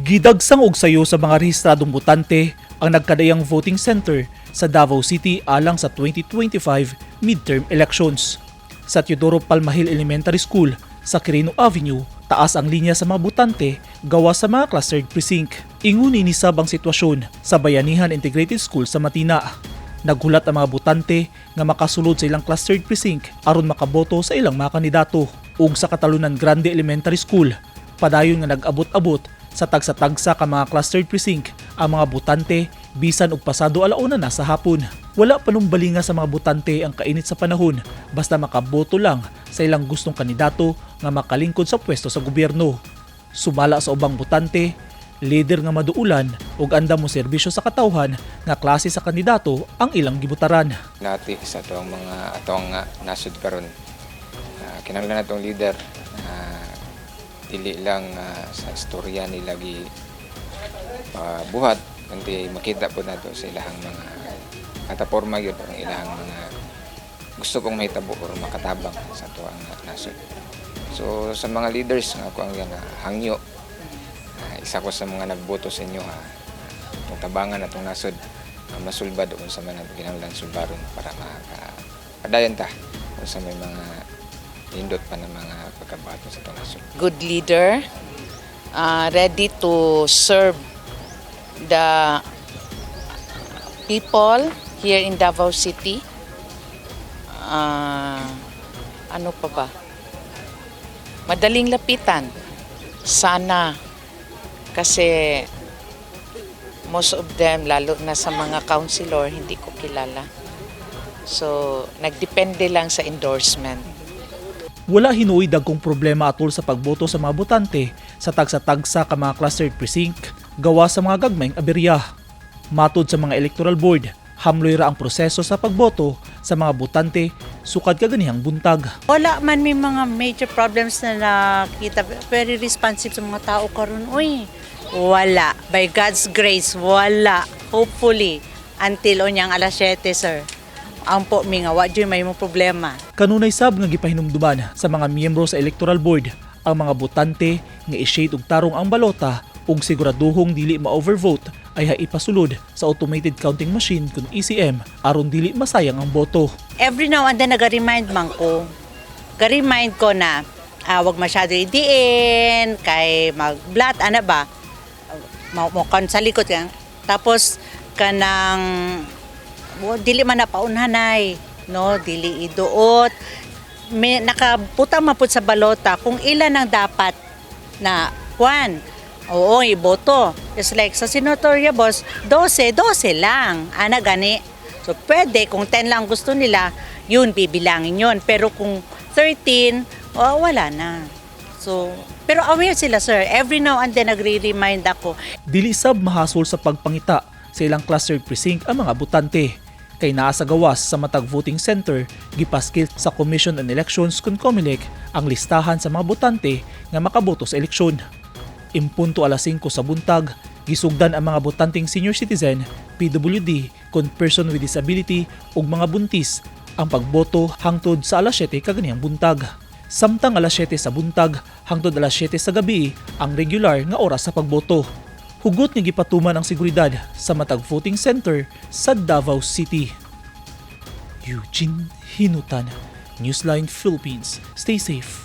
Gidagsang og sayo sa mga rehistradong botante ang nagkadayang voting center sa Davao City alang sa 2025 midterm elections. Sa Teodoro Palmahil Elementary School sa Quirino Avenue, taas ang linya sa mga botante gawa sa mga clustered precinct. Inguni ni Sab ang sitwasyon sa Bayanihan Integrated School sa Matina. Naghulat ang mga botante nga makasulod sa ilang clustered precinct aron makaboto sa ilang mga kandidato. Ug sa Katalunan Grande Elementary School, padayon nga nag-abot-abot sa tagsa-tagsa ka mga clustered precinct ang mga botante bisan og pasado alauna na sa hapon. Wala panumbalinga sa mga botante ang kainit sa panahon basta makaboto lang sa ilang gustong kandidato nga makalingkod sa pwesto sa gobyerno. Sumala sa ubang botante, leader nga maduulan ug andam mo serbisyo sa katawhan nga klase sa kandidato ang ilang gibutaran. Nati sa atong nasud karon. Kinahanglan natong leader dili lang sa istorya nila gi buhat kundi makita po nato sa ilahang mga kataporma gyud ang ilahang mga gusto kong mahitabo or makatabang sa tuang nasod. So sa mga leaders nga ako ang hangyo, isa ko sa mga nagboto sa inyo itong tabangan atong nasod masulbad kung sa mga kinahanglan sulbaron para makapadayon ta kung sa may mga indot pa ng mga pagkabato sa itong nasod. Good leader, ready to serve the people here in Davao City. Ano pa ba? Madaling lapitan. Sana. Kasi most of them, lalo na sa mga councilor, hindi ko kilala. So, nagdepende lang sa endorsement. Wala hinuoy dagkong problema atol sa pagboto sa mga botante sa tagsa-tagsa ka mga clustered precinct gawa sa mga gagmayng aberya. Matod sa mga electoral board, hamloy ra ang proseso sa pagboto sa mga botante sukad kaganihang buntag. Wala man may mga major problems na nakita. Very responsive sa mga tao karon. Uy, wala. By God's grace, wala. Hopefully, until onyang alas 7, sir. Ampo mi nga, wadyo may mo problema. Kanunay sab nga gipahinumduman sa mga miyembro sa electoral board ang mga botante nga i-shade og tarong ang balota ug siguraduhong dili ma-overvote ay ipasulod sa automated counting machine kun ECM aron dili masayang ang boto. Every now and then nag-remind man ko. Ga-remind ko na wag masyado idiin, kay mag-blot, ano ba? Mo sa likod yan. Tapos kanang dili man na paunhanay, no, dili iduot. May nakaputa mapud sa balota kung ilan ang dapat na kwan. Oo, iboto. It's like sa senatorya boss, 12 lang. Ana gani. So pwede kung 10 lang gusto nila, yun bibilangin yun. Pero kung 13, wala na. So, pero aware sila sir. Every now and then nagre-remind ako. Dili sab mahasol sa pagpangita sa ilang clustered precinct ang mga botante. Kay naa sa gawas sa matag voting center, gipaskil sa Commission on Elections kun COMELEC ang listahan sa mga botante nga makaboto sa eleksyon. Impunto alas 5 sa buntag, gisugdan ang mga botanteng senior citizen, PWD, kun person with disability ug mga buntis ang pagboto hangtod sa alas 7 kaganihang buntag. Samtang alas 7 sa buntag hangtod alas 7 sa gabi ang regular nga oras sa pagboto. Hugot nga gipatuman ang seguridad sa matag voting center sa Davao City. Eugene Hinutan, Newsline Philippines. Stay safe.